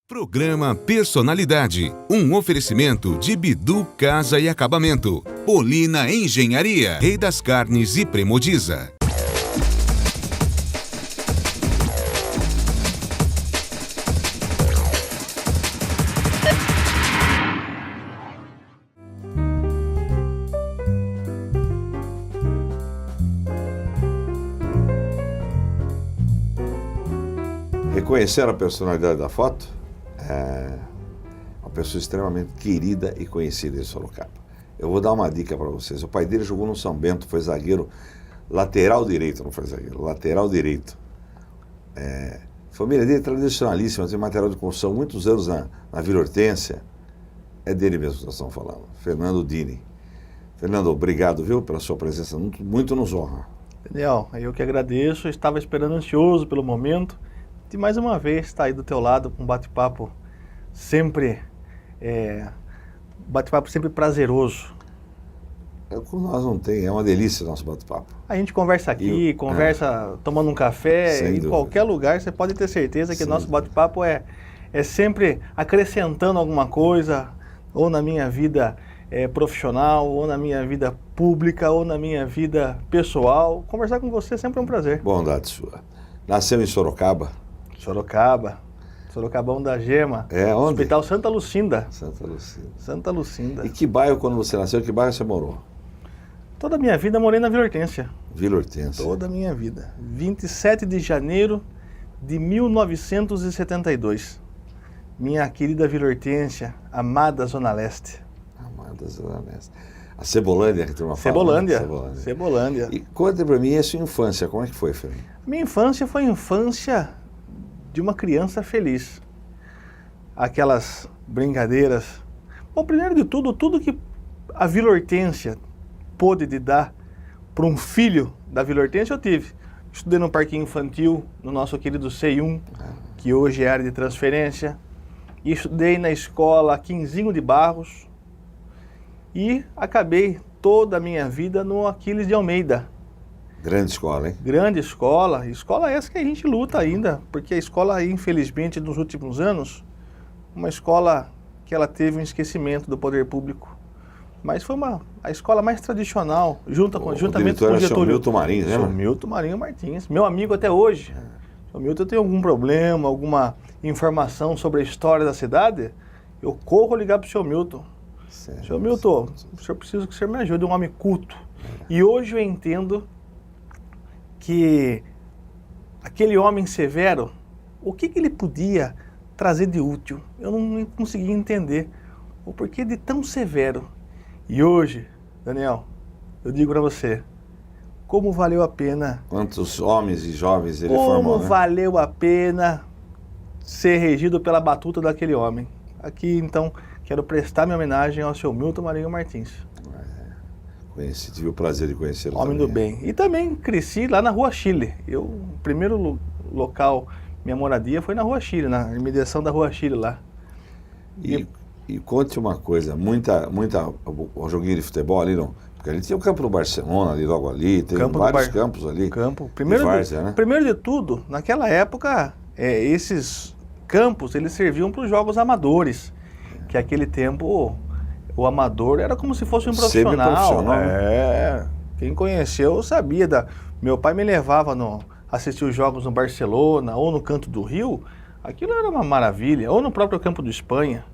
Programa Personalidade, um oferecimento de Bidu Casa e Acabamento, Polina Engenharia, Rei das Carnes e Premodiza. Reconheceram a personalidade da foto? É uma pessoa extremamente querida e conhecida em Sorocaba. Eu vou dar uma dica para vocês. O pai dele jogou no São Bento, foi zagueiro, lateral direito, não foi zagueiro, lateral direito. A família dele é tradicionalíssima, tem material de construção, muitos anos na Vila Hortência. É dele mesmo que nós estamos falando, Fernando Dini. Fernando, obrigado, viu, pela sua presença, muito nos honra. Daniel, eu que agradeço, eu estava esperando ansioso pelo momento de mais uma vez estar aí do teu lado com um bate-papo sempre prazeroso. Com nós não tem, é uma delícia o nosso bate-papo. A gente conversa aqui, tomando um café, em qualquer lugar, você pode ter certeza que nosso bate-papo é sempre acrescentando alguma coisa, ou na minha vida profissional, ou na minha vida pública, ou na minha vida pessoal. Conversar com você sempre é um prazer. Bondade sua. Nasceu em Sorocaba? Sorocabão da Gema. Onde? Hospital Santa Lucinda. Santa Lucinda. E que bairro, quando você nasceu, que bairro você morou? Toda a minha vida morei na Vila Hortência. Vila Hortência. Toda a minha vida. 27 de janeiro de 1972. Minha querida Vila Hortência, amada Zona Leste. Amada Zona Leste. A Cebolândia, que a turma fala. Cebolândia. E conta pra mim a sua infância, como é que foi, Fernando? Minha infância foi a infância de uma criança feliz. Aquelas brincadeiras. Bom, primeiro de tudo que a Vila Hortência pôde de dar para um filho da Vila Hortência, eu tive. Estudei no parquinho infantil, no nosso querido C1, que hoje é área de transferência. E estudei na escola Quinzinho de Barros. E acabei toda a minha vida no Aquiles de Almeida. Grande escola, hein? Grande escola. Escola essa que a gente luta ainda, porque a escola, infelizmente, nos últimos anos, uma escola que ela teve um esquecimento do poder público. Mas foi a escola mais tradicional, juntamente com o Getúlio. Milton Marinho, né? Milton Marinho Martins, meu amigo até hoje. Se o Milton tem algum problema, alguma informação sobre a história da cidade, eu corro ligar para o senhor Milton. Senhor Milton, o senhor precisa que o senhor me ajude, um homem culto. E hoje eu entendo que aquele homem severo, o que ele podia trazer de útil? Eu não conseguia entender o porquê de tão severo. E hoje, Daniel, eu digo para você, como valeu a pena... Quantos homens e jovens ele formou, né? Como valeu a pena ser regido pela batuta daquele homem. Aqui, então, quero prestar minha homenagem ao seu Milton Marinho Martins. Tive o prazer de conhecê-lo. Homem do bem. E também cresci lá na Rua Chile. O primeiro local, minha moradia, foi na Rua Chile, na imediação da Rua Chile lá. E conte uma coisa, o joguinho de futebol ali, não? Porque ali tinha o campo do Barcelona, ali logo ali, tem vários campos ali. Primeiro de tudo, naquela época, esses campos, eles serviam para os jogos amadores, que aquele tempo... O amador era como se fosse um profissional. Quem conheceu sabia. Meu pai me levava assistir os jogos no Barcelona ou no Canto do Rio. Aquilo era uma maravilha. Ou no próprio Campo do Espanha.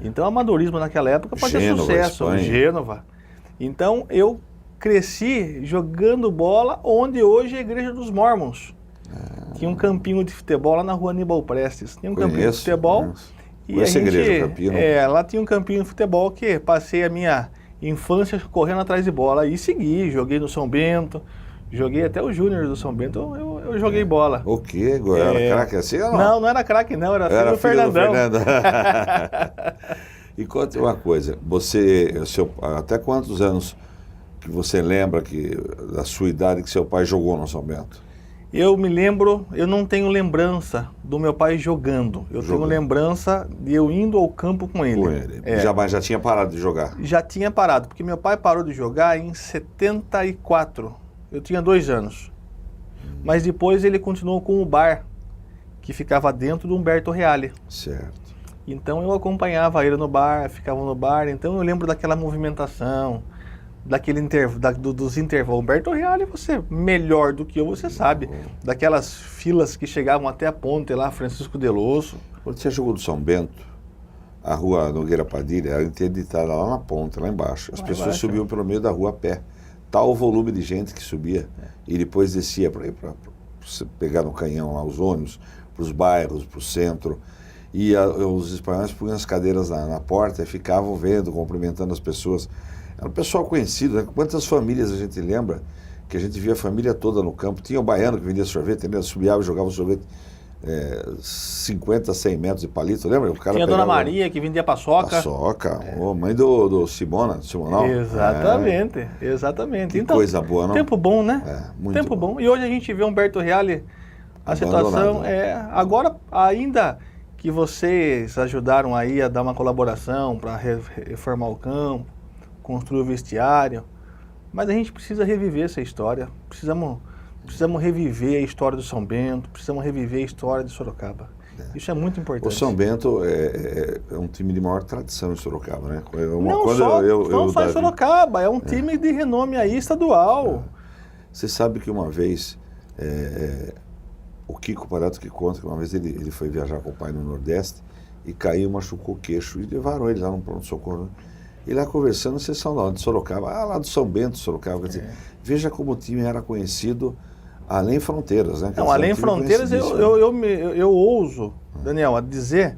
Então o amadorismo naquela época fazia sucesso. Gênova. Então eu cresci jogando bola onde hoje é a Igreja dos Mormons. Tinha um campinho de futebol lá na Rua Aníbal Prestes. Tinha um campinho de futebol. E a gente, lá tinha um campinho de futebol que passei a minha infância correndo atrás de bola. E segui, joguei no São Bento, joguei até o Júnior do São Bento, eu joguei bola. O quê? Era craque assim ou não? Não era craque não, era filho do Fernandão. E conte uma coisa, até quantos anos que você lembra da sua idade que seu pai jogou no São Bento? Eu me lembro, eu não tenho lembrança do meu pai jogando. Tenho lembrança de eu indo ao campo com ele. Mas já tinha parado de jogar? Já tinha parado, porque meu pai parou de jogar em 74. Eu tinha 2 anos. Mas depois ele continuou com o bar, que ficava dentro do Humberto Reale. Certo. Então eu acompanhava ele no bar, ficava no bar, então eu lembro daquela movimentação, dos intervalos. Humberto Reale, você melhor do que eu, você sabe, daquelas filas que chegavam até a ponte lá, Francisco Delosso. Quando tinha jogo do São Bento, a rua Nogueira Padilha era interditada lá na ponta, lá embaixo. As pessoas subiam pelo meio da rua a pé. Tal o volume de gente que subia e depois descia para ir para pegar no canhão lá os ônibus, para os bairros, para o centro. E os espanhóis punham as cadeiras na porta e ficavam vendo, cumprimentando as pessoas. Era um pessoal conhecido, né? Quantas famílias a gente lembra que a gente via a família toda no campo. Tinha o baiano que vendia sorvete, né? Subiava e jogava sorvete 50, 100 metros de palito, lembra? O cara tinha a Dona Maria que vendia paçoca. Paçoca, Mãe do Simonal. Exatamente, exatamente. Que então, coisa boa, não? Tempo bom, né? Muito tempo bom. E hoje a gente vê Humberto Reale, a situação agora ainda que vocês ajudaram aí a dar uma colaboração para reformar o campo, construir o vestiário, mas a gente precisa reviver essa história, precisamos reviver a história do São Bento, precisamos reviver a história de Sorocaba. Isso é muito importante. O São Bento é um time de maior tradição em Sorocaba, né? Não só em Sorocaba, é um time de renome aí estadual. Você sabe que uma vez, o Kiko Parato que conta que uma vez ele foi viajar com o pai no Nordeste e caiu, machucou o queixo e levaram ele lá no pronto-socorro. E lá conversando, vocês são lá de Sorocaba, lá do São Bento, Sorocaba. Quer dizer, veja como o time era conhecido além fronteiras, né? Não, além fronteiras, eu ouso, Daniel, a dizer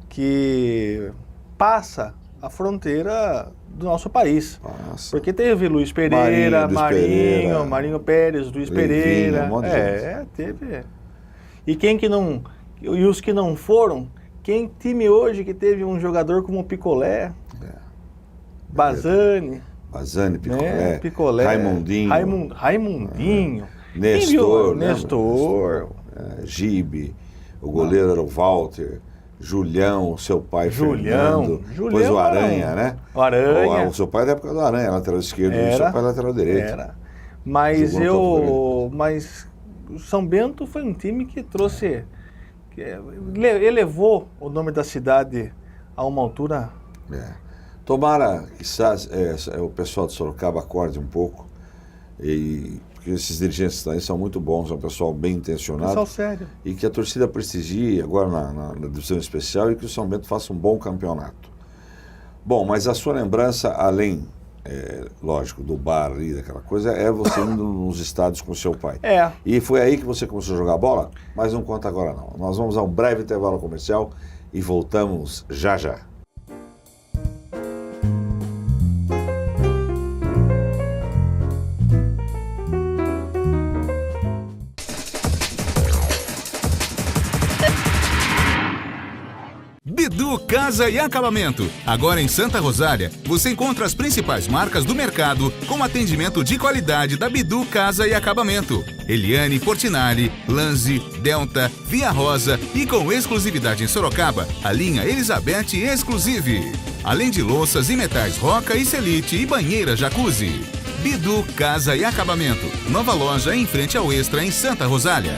que passa a fronteira do nosso país. Nossa. Porque teve Luiz Pereira, Marinho Pérez, Luiz Pereira. Teve. E quem que não. E os que não foram, quem time hoje que teve um jogador como o Picolé? Bazani, Picolé, Raimundinho, Nestor, Gibe, o goleiro era o Walter, Julião, seu pai Fernando, depois o Aranha, né? O Aranha. O seu pai da época do Aranha, lateral esquerdo, e o seu pai lateral direito. Mas o São Bento foi um time que trouxe, elevou o nome da cidade a uma altura... Tomara que o pessoal de Sorocaba acorde um pouco, porque esses dirigentes aí são muito bons, é um pessoal bem intencionado. Pessoal sério. E que a torcida prestigie agora na divisão especial e que o São Bento faça um bom campeonato. Bom, mas a sua lembrança, além, lógico, do bar ali, daquela coisa, é você indo nos estádios com o seu pai. E foi aí que você começou a jogar bola? Mas não conta agora não. Nós vamos a um breve intervalo comercial e voltamos já já. Bidu Casa e Acabamento. Agora em Santa Rosália, você encontra as principais marcas do mercado com atendimento de qualidade da Bidu Casa e Acabamento. Eliane Portinari, Lanzi, Delta, Via Rosa e com exclusividade em Sorocaba, a linha Elizabeth Exclusive. Além de louças e metais Roca e Celite e banheira Jacuzzi. Bidu Casa e Acabamento. Nova loja em frente ao Extra em Santa Rosália.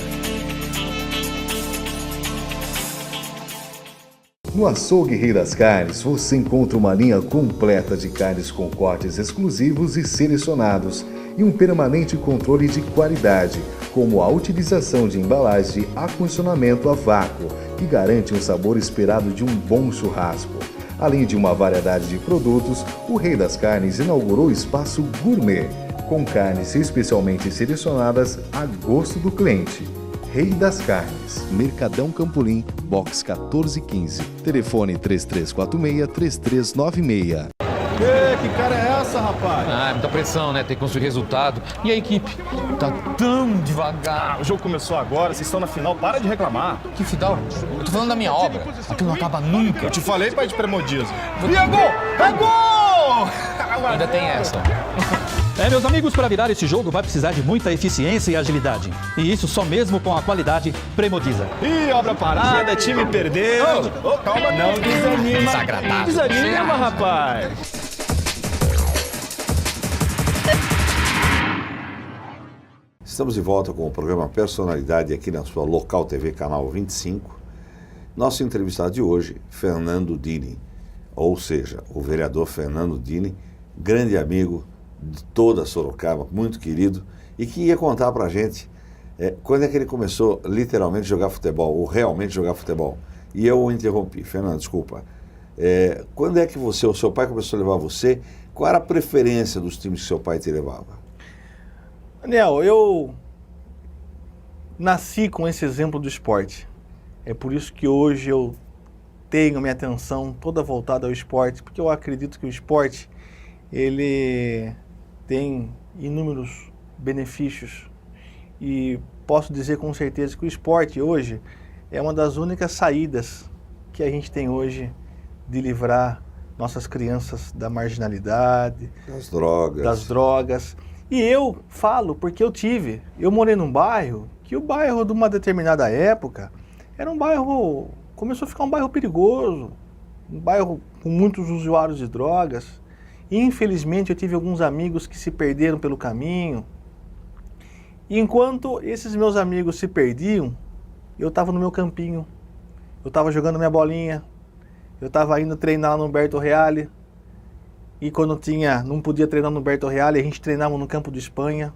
No Açougue Rei das Carnes, você encontra uma linha completa de carnes com cortes exclusivos e selecionados e um permanente controle de qualidade, como a utilização de embalagem de acondicionamento a vácuo, que garante um sabor esperado de um bom churrasco. Além de uma variedade de produtos, o Rei das Carnes inaugurou o espaço gourmet, com carnes especialmente selecionadas a gosto do cliente. Rei das Carnes, Mercadão Campolim, box 1415, telefone 3346-3396. Que cara é essa, rapaz? Muita pressão, né? Tem que construir resultado. E a equipe? Tá tão devagar. O jogo começou agora, vocês estão na final, para de reclamar. Que final? Eu tô falando da minha obra. Aquilo não acaba nunca. Eu te falei, pai de premodismo. Diego! É gol! Ainda tem essa. Meus amigos, para virar esse jogo vai precisar de muita eficiência e agilidade. E isso só mesmo com a qualidade Premodiza. Ih, obra parada, time perdeu. Calma, não desanima. Desagradável. Desanima, rapaz. Estamos de volta com o programa Personalidade aqui na sua Local TV, canal 25. Nosso entrevistado de hoje, Fernando Dini, ou seja, o vereador Fernando Dini, grande amigo de toda Sorocaba, muito querido, e que ia contar pra gente quando é que ele começou literalmente a jogar futebol, ou realmente jogar futebol. E eu o interrompi. Fernando, desculpa. Quando é que o seu pai começou a levar você? Qual era a preferência dos times que seu pai te levava? Daniel, eu nasci com esse exemplo do esporte. É por isso que hoje eu tenho minha atenção toda voltada ao esporte, porque eu acredito que o esporte, ele tem inúmeros benefícios. E posso dizer com certeza que o esporte hoje é uma das únicas saídas que a gente tem hoje de livrar nossas crianças da marginalidade, das drogas. E eu falo porque eu morei num bairro, que o bairro de uma determinada época era um bairro, começou a ficar um bairro perigoso, um bairro com muitos usuários de drogas. E, infelizmente eu tive alguns amigos que se perderam pelo caminho. E enquanto esses meus amigos se perdiam, eu estava no meu campinho, eu estava jogando minha bolinha, eu estava indo treinar no Humberto Reale, e quando não podia treinar no Humberto Reale, a gente treinava no Campo de Espanha.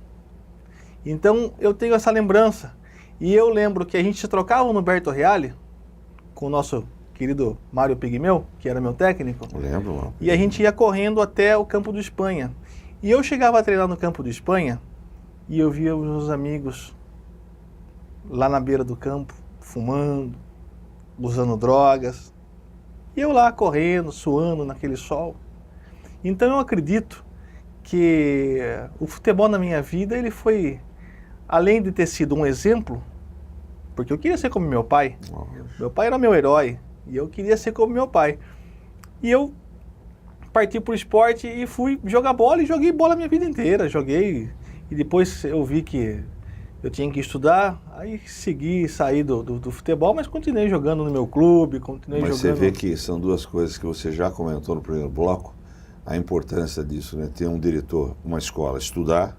Então eu tenho essa lembrança, e eu lembro que a gente se trocava no Humberto Reale, com o nosso querido Mário Pigmeu, que era meu técnico. Eu lembro, mano. E a gente ia correndo até o Campo de Espanha. E eu chegava a treinar no Campo de Espanha, e eu via os meus amigos lá na beira do campo, fumando, usando drogas. E eu lá correndo, suando naquele sol. Então eu acredito que o futebol na minha vida, ele foi, além de ter sido um exemplo, porque eu queria ser como meu pai. Meu pai era meu herói, e eu queria ser como meu pai. E eu parti para o esporte e fui jogar bola, e joguei bola a minha vida inteira. Joguei, e depois eu vi que eu tinha que estudar, aí saí do futebol, mas continuei jogando no meu clube, continuei jogando... Mas você vê que são duas coisas que você já comentou no primeiro bloco, a importância disso, né? Ter um diretor, uma escola, estudar,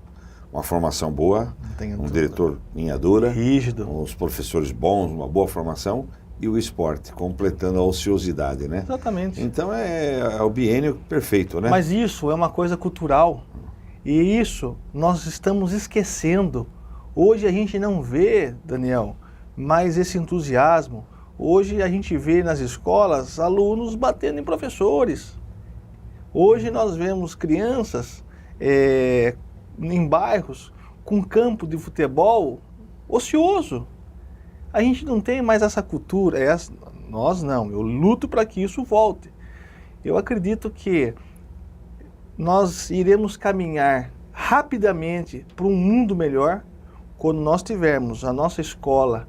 uma formação boa, um diretor linha dura, rígido, os professores bons, uma boa formação, e o esporte, completando a ociosidade, né? Exatamente. Então é o biênio perfeito, né? Mas isso é uma coisa cultural, e isso nós estamos esquecendo. Hoje a gente não vê, Daniel, mais esse entusiasmo. Hoje a gente vê nas escolas alunos batendo em professores. Hoje nós vemos crianças em bairros com campo de futebol ocioso. A gente não tem mais essa cultura, nós não, eu luto para que isso volte. Eu acredito que nós iremos caminhar rapidamente para um mundo melhor quando nós tivermos a nossa escola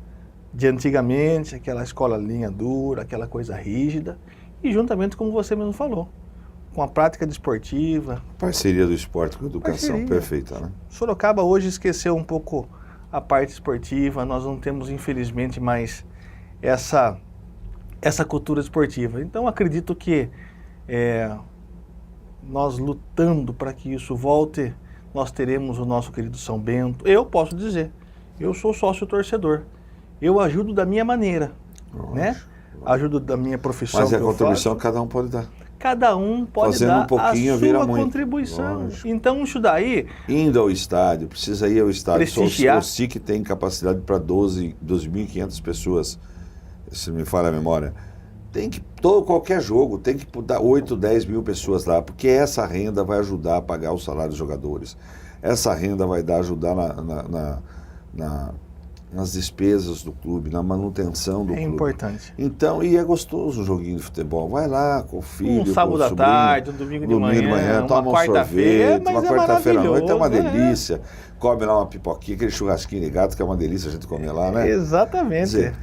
de antigamente, aquela escola linha dura, aquela coisa rígida, e juntamente, como você mesmo falou, com a prática desportiva. Parceria do esporte com a educação, perfeita, né? Sorocaba hoje esqueceu um pouco a parte esportiva, nós não temos, infelizmente, mais essa cultura esportiva. Então, acredito que nós lutando para que isso volte, nós teremos o nosso querido São Bento. Eu posso dizer, eu sou sócio torcedor. Eu ajudo da minha maneira, né? Ajudo da minha profissão. Mas a contribuição cada um pode dar. Cada um pode fazendo dar um pouquinho, a vira sua muito. contribuição. Lógico. Então isso daí... Indo ao estádio, precisa ir ao estádio. Prestigiar. O SIC tem capacidade para 12.500 pessoas, se não me falha a memória. Tem que, qualquer jogo, tem que dar 8, 10 mil pessoas lá, porque essa renda vai ajudar a pagar o salário dos jogadores. Essa renda vai ajudar nas despesas do clube, na manutenção do clube. É importante. Então, e é gostoso um joguinho de futebol. Vai lá com o filho, um sábado à tarde, um domingo de manhã, toma um quarta-feira, sorvete, uma quarta-feira à noite, é uma maravilhoso, delícia. Come lá uma pipoquinha, aquele churrasquinho de gato, que é uma delícia a gente comer lá, né? Exatamente. Quer dizer,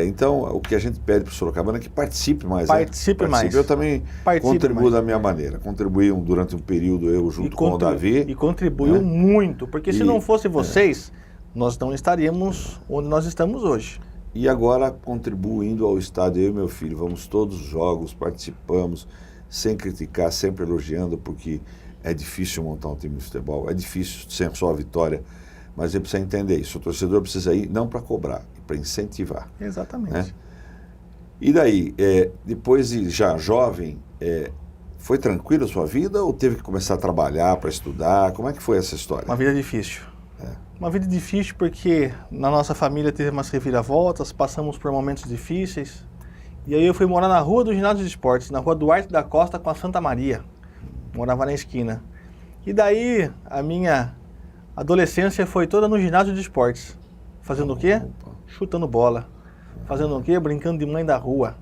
então, o que a gente pede para o Sorocabana é que participe mais. Participe mais. Eu também contribuo da minha maneira. Contribuí durante um período, eu junto com o Davi. E contribuiu muito, porque se não fosse vocês, nós não estaríamos onde nós estamos hoje. E agora contribuo indo ao estádio, eu e meu filho. Vamos todos os jogos, participamos, sem criticar, sempre elogiando, porque é difícil montar um time de futebol, é difícil sempre só a vitória. Mas ele precisa entender isso. O torcedor precisa ir não para cobrar, para incentivar. Exatamente. Né? E daí, depois de já jovem, foi tranquilo a sua vida ou teve que começar a trabalhar para estudar? Como é que foi essa história? Uma vida difícil. Uma vida difícil porque na nossa família teve umas reviravoltas, passamos por momentos difíceis. E aí eu fui morar na rua do Ginásio de Esportes, na rua Duarte da Costa com a Santa Maria. Morava na esquina. E daí a minha adolescência foi toda no ginásio de esportes. Fazendo o quê? Chutando bola. Fazendo o quê? Brincando de mãe da rua.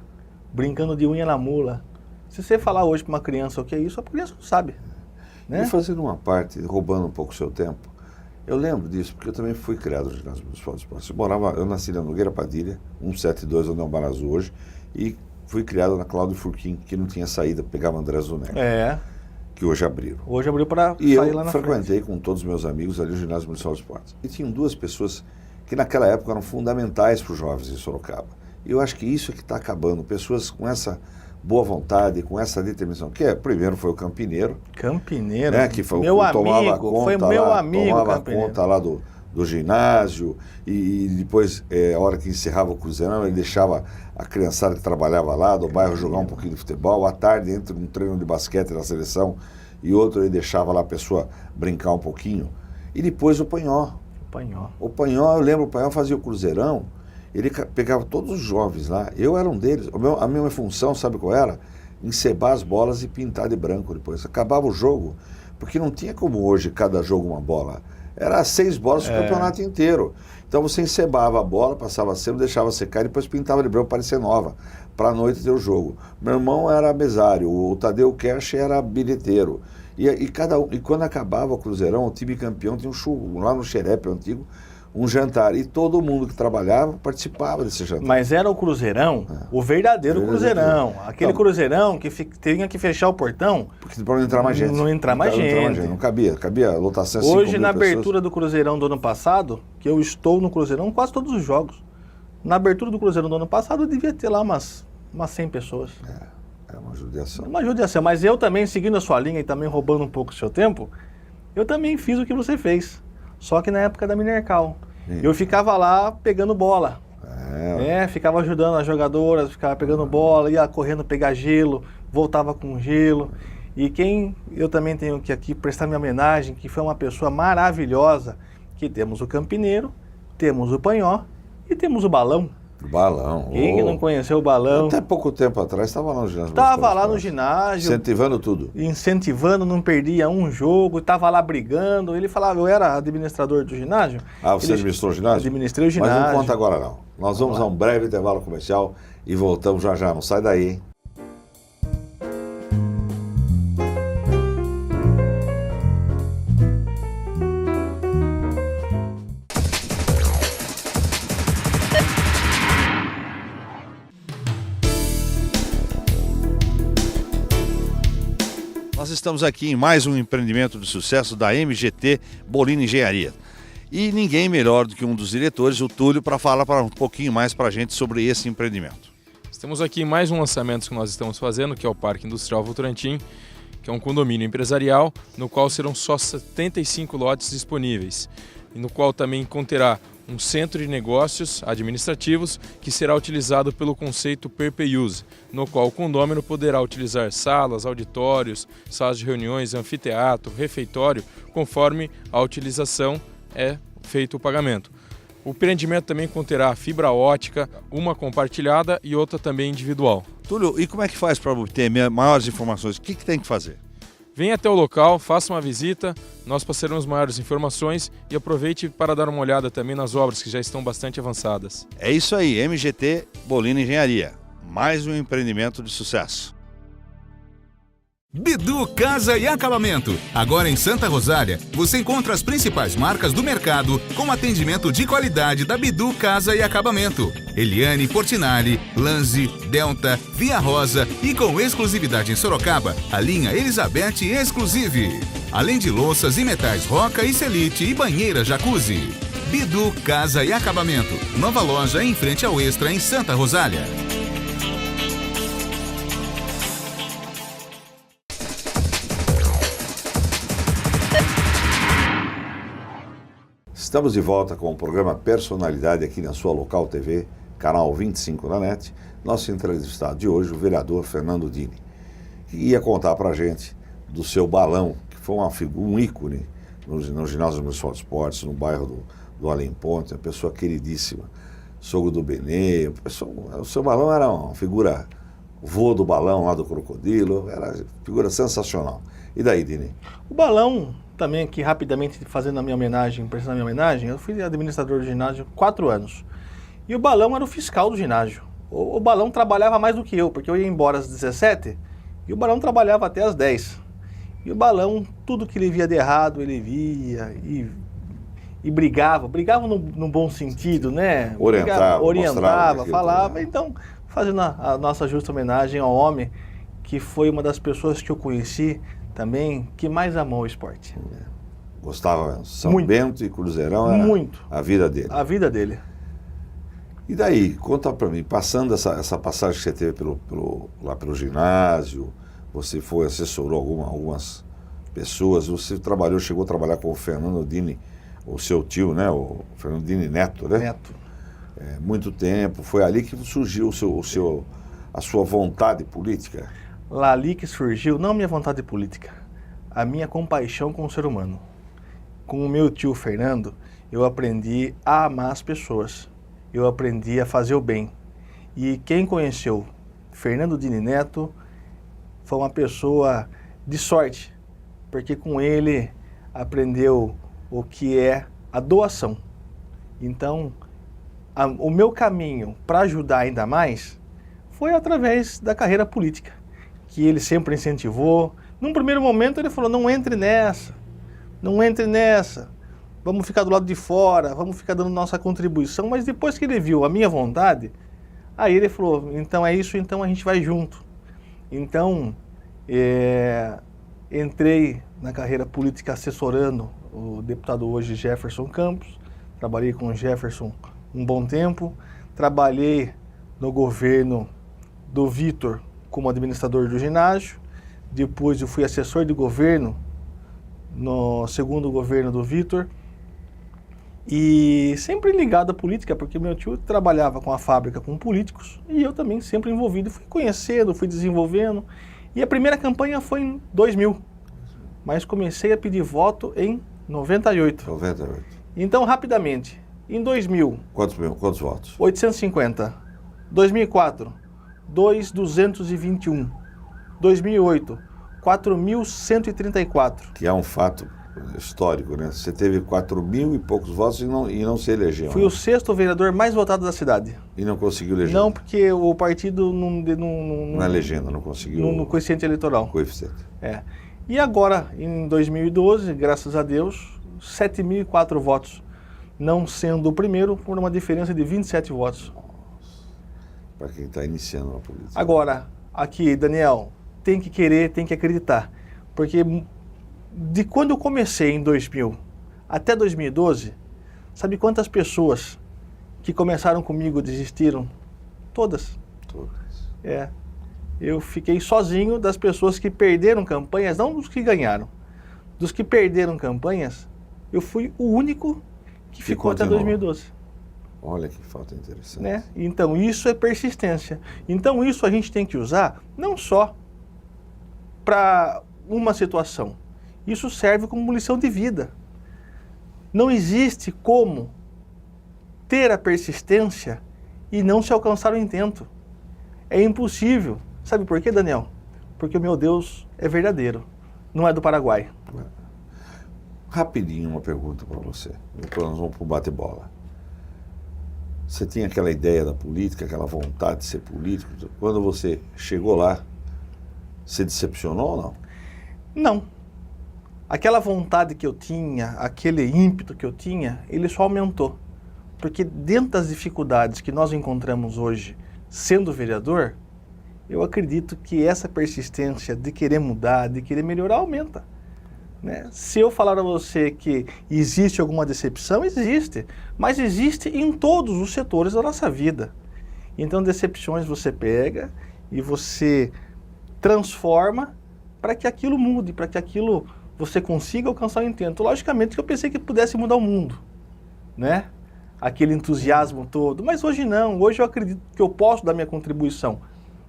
Brincando de unha na mula. Se você falar hoje para uma criança o que é isso, a criança não sabe. Né? E fazendo uma parte, roubando um pouco o seu tempo, eu lembro disso, porque eu também fui criado no ginásio municipal de esportes. Eu nasci na Nogueira Padilha, 172, onde é o Barazu hoje, e fui criado na Cláudio Furquim, que não tinha saída, pegava André Zunetti. Que hoje abriram. Hoje abriu para sair lá na frente. E eu frequentei com todos os meus amigos ali o ginásio municipal de esportes. E tinham duas pessoas que naquela época eram fundamentais para os jovens em Sorocaba. E eu acho que isso é que está acabando. Pessoas com essa boa vontade, com essa determinação. Primeiro foi o Campineiro. Campineiro? Né, que foi meu o que tomava amigo, conta foi meu lá, amigo tomava Campineiro. conta lá do ginásio e depois, a hora que encerrava o Cruzeirão, ele deixava a criançada que trabalhava lá do bairro jogar um pouquinho de futebol. À tarde, entre um treino de basquete da seleção e outro, ele deixava lá a pessoa brincar um pouquinho. E depois o Panhó. O Panhó, eu lembro, o Panhó fazia o Cruzeirão, ele pegava todos os jovens lá, eu era um deles. A minha função, sabe qual era? Encebar as bolas e pintar de branco depois. Acabava o jogo, porque não tinha como hoje cada jogo uma bola. Era 6 bolas o campeonato inteiro. Então você encebava a bola, passava sebo, deixava secar e depois pintava de branco para parecer nova, para a noite ter o jogo. Meu irmão era mesário, o Tadeu Kersh era bilheteiro. E quando acabava o Cruzeirão, o time campeão tinha um churro, lá no Xerepe antigo, um jantar. E todo mundo que trabalhava participava desse jantar. Mas era o Cruzeirão, o verdadeiro Cruzeirão. Aquele Cruzeirão que tinha que fechar o portão. Porque para não entrar mais gente. Não entrar mais gente. Não cabia lotação. Hoje, na abertura do Cruzeirão do ano passado, que eu estou no Cruzeirão quase todos os jogos. Na abertura do Cruzeirão do ano passado, eu devia ter lá umas 100 pessoas. É uma judiação. Uma judiação, mas eu também, seguindo a sua linha e também roubando um pouco o seu tempo, eu também fiz o que você fez. Só que na época da Minercal. Eu ficava lá pegando bola. Ficava ajudando as jogadoras, ficava pegando bola, ia correndo pegar gelo, voltava com gelo. E quem eu também tenho que aqui prestar minha homenagem, que foi uma pessoa maravilhosa, que temos o Campineiro, temos o Panhó e temos o Balão. O Balão. Quem que não conheceu o Balão? Até pouco tempo atrás estava lá no ginásio. Estava lá no ginásio. Incentivando tudo. Incentivando, não perdia um jogo, estava lá brigando. Ele falava, eu era administrador do ginásio. Você administrou o ginásio? Administrei o ginásio. Mas não conta agora não. Nós vamos a um breve intervalo comercial e voltamos já. Não sai daí, hein? Nós estamos aqui em mais um empreendimento de sucesso da MGT Bolini Engenharia. E ninguém melhor do que um dos diretores, o Túlio, para falar um pouquinho mais para a gente sobre esse empreendimento. Temos aqui mais um lançamento que nós estamos fazendo, que é o Parque Industrial Votorantim, que é um condomínio empresarial, no qual serão só 75 lotes disponíveis, e no qual também conterá um centro de negócios administrativos que será utilizado pelo conceito Pay-Per-Use, no qual o condômino poderá utilizar salas, auditórios, salas de reuniões, anfiteatro, refeitório, conforme a utilização é feito o pagamento. O empreendimento também conterá fibra ótica, uma compartilhada e outra também individual. Túlio, e como é que faz para obter maiores informações? O que tem que fazer? Venha até o local, faça uma visita, nós passaremos maiores informações e aproveite para dar uma olhada também nas obras que já estão bastante avançadas. É isso aí, MGT Bolini Engenharia, mais um empreendimento de sucesso. Bidu Casa e Acabamento. Agora em Santa Rosália, você encontra as principais marcas do mercado com atendimento de qualidade da Bidu Casa e Acabamento. Eliane Portinari, Lanzi, Delta, Via Rosa e com exclusividade em Sorocaba, a linha Elizabeth Exclusive. Além de louças e metais Roca e Celite e banheira Jacuzzi. Bidu Casa e Acabamento. Nova loja em frente ao Extra em Santa Rosália. Estamos de volta com o programa Personalidade aqui na sua Local TV, canal 25 da NET. nosso entrevistado de hoje, o vereador Fernando Dini, que ia contar para a gente do seu balão, que foi um ícone no ginásio municipal de esportes, no bairro do Além Ponte, uma pessoa queridíssima, sogro do Benê. O seu balão era uma figura, o voo do balão lá do Crocodilo, era uma figura sensacional. E daí, Dini? O balão, também aqui rapidamente fazendo a minha homenagem, prestando a minha homenagem, eu fui administrador do ginásio 4 anos. E o balão era o fiscal do ginásio. O balão trabalhava mais do que eu, porque eu ia embora às 17 e o balão trabalhava até às 10. E o balão, tudo que ele via de errado, ele via e brigava no bom sentido, né? Orientava, falava. Então, fazendo a nossa justa homenagem ao homem, que foi uma das pessoas que eu conheci também, que mais amou o esporte. Gostava, São Bento e Cruzeirão era a vida dele. A vida dele. E daí, conta para mim, passando essa passagem que você teve lá pelo ginásio, você assessorou algumas pessoas, você chegou a trabalhar com o Fernando Dini, o seu tio, né? O Fernando Dini Neto, né? Neto. Muito tempo, foi ali que surgiu a sua vontade política? Lá ali que surgiu, não minha vontade política, a minha compaixão com o ser humano. Com o meu tio Fernando, eu aprendi a amar as pessoas, eu aprendi a fazer o bem. E quem conheceu Fernando Dini Neto foi uma pessoa de sorte, porque com ele aprendeu o que é a doação. Então, o meu caminho para ajudar ainda mais foi através da carreira política, que ele sempre incentivou. Num primeiro momento ele falou, não entre nessa, vamos ficar do lado de fora, vamos ficar dando nossa contribuição, mas depois que ele viu a minha vontade, aí ele falou, então é isso, então a gente vai junto. Então, entrei na carreira política assessorando o deputado hoje Jefferson Campos, trabalhei com o Jefferson um bom tempo, trabalhei no governo do Vitor como administrador do ginásio, depois eu fui assessor de governo no segundo governo do Vitor, e sempre ligado à política, porque meu tio trabalhava com a fábrica com políticos, e eu também sempre envolvido, fui conhecendo, fui desenvolvendo, e a primeira campanha foi em 2000, mas comecei a pedir voto em 98. Então, rapidamente, em 2000... Quantos votos? 850. 2004, 2.221. 2008, 4.134. Que é um fato histórico, né? Você teve 4.000 e poucos votos e não se elegeu. Fui o 6º vereador mais votado da cidade. E não conseguiu eleger? Não, porque o partido não... Na legenda, não conseguiu... No coeficiente eleitoral. Coeficiente. E agora, em 2012, graças a Deus, 7.004 votos. Não sendo o primeiro, por uma diferença de 27 votos. Para quem está iniciando na política. Agora, aqui, Daniel, tem que querer, tem que acreditar. Porque de quando eu comecei em 2000 até 2012, sabe quantas pessoas que começaram comigo desistiram? Todas. Eu fiquei sozinho das pessoas que perderam campanhas, não dos que ganharam. Dos que perderam campanhas, eu fui o único que ficou até 2012. Olha que falta interessante. Né? Então, isso é persistência. Então, isso a gente tem que usar não só para uma situação. Isso serve como lição de vida. Não existe como ter a persistência e não se alcançar o intento. É impossível. Sabe por quê, Daniel? Porque o meu Deus é verdadeiro, não é do Paraguai. Rapidinho uma pergunta para você, depois nós vamos para o bate-bola. Você tinha aquela ideia da política, aquela vontade de ser político? Quando você chegou lá, se decepcionou ou não? Não. Aquela vontade que eu tinha, aquele ímpeto que eu tinha, ele só aumentou. Porque dentro das dificuldades que nós encontramos hoje, sendo vereador, eu acredito que essa persistência de querer mudar, de querer melhorar, aumenta. Né? Se eu falar a você que existe alguma decepção, existe. Mas existe em todos os setores da nossa vida. Então, decepções você pega e você transforma para que aquilo mude, para que aquilo você consiga alcançar o intento. Logicamente que eu pensei que pudesse mudar o mundo, né? aquele entusiasmo todo. Mas hoje não, hoje eu acredito que eu posso dar minha contribuição.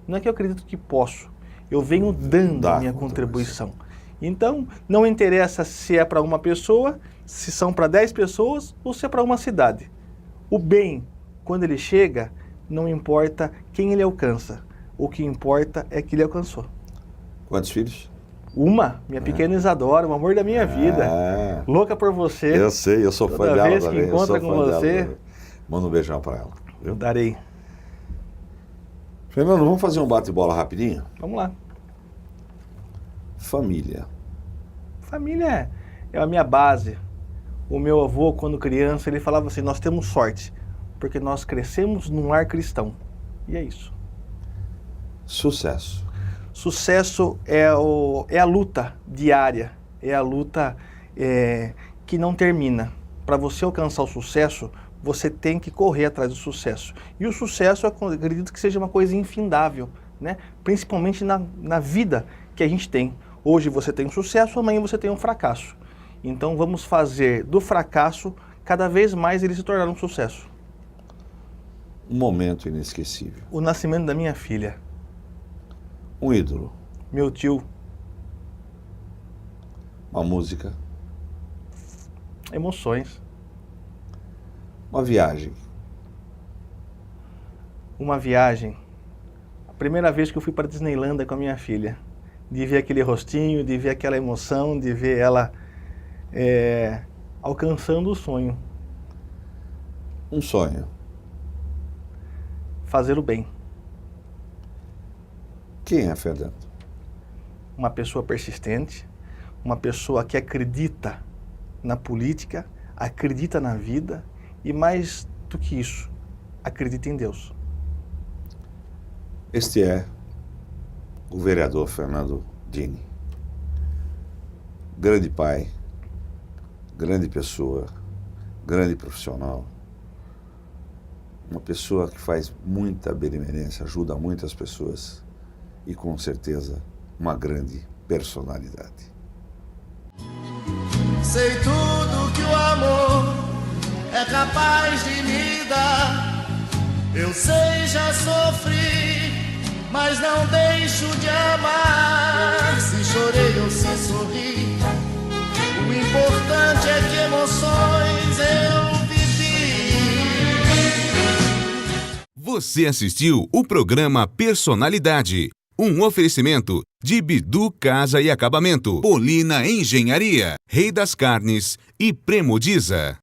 Não é que eu acredito que posso, eu venho dando a minha contribuição. Então, não interessa se é para uma pessoa, se são para 10 pessoas ou se é para uma cidade. O bem, quando ele chega, não importa quem ele alcança. O que importa é que ele alcançou. Quantos filhos? Uma, minha pequena Isadora, o amor da minha vida. Louca por você. Eu sei, eu sou fã dela também. Toda vez que encontra com você, manda um beijão para ela. Eu darei. Fernando, vamos fazer um bate-bola rapidinho? Vamos lá. Família. Família é a minha base. O meu avô, quando criança, ele falava assim, nós temos sorte, porque nós crescemos num lar cristão. E é isso. Sucesso. Sucesso é a luta diária, é a luta que não termina. Para você alcançar o sucesso, você tem que correr atrás do sucesso. E o sucesso, eu acredito que seja uma coisa infindável, né? Principalmente na vida que a gente tem. Hoje você tem um sucesso, amanhã você tem um fracasso. Então vamos fazer do fracasso, cada vez mais ele se tornar um sucesso. Um momento inesquecível. O nascimento da minha filha. Um ídolo. Meu tio. Uma música. Emoções. Uma viagem. Uma viagem. A primeira vez que eu fui para Disneylândia com a minha filha. De ver aquele rostinho, de ver aquela emoção, de ver ela alcançando o sonho. Um sonho. Fazer o bem. Quem é Fernando? Uma pessoa persistente, uma pessoa que acredita na política, acredita na vida e mais do que isso, acredita em Deus. Este é o vereador Fernando Dini. Grande pai, grande pessoa, grande profissional. Uma pessoa que faz muita benevolência, ajuda muitas pessoas e com certeza uma grande personalidade. Sei tudo que o amor é capaz de me dar. Eu sei, já sofri, mas não deixo de amar. Se chorei ou se sorri, o importante é que emoções eu vivi. Você assistiu o programa Personalidade. Um oferecimento de Bidu Casa e Acabamento, Bolina Engenharia, Rei das Carnes e Premodiza.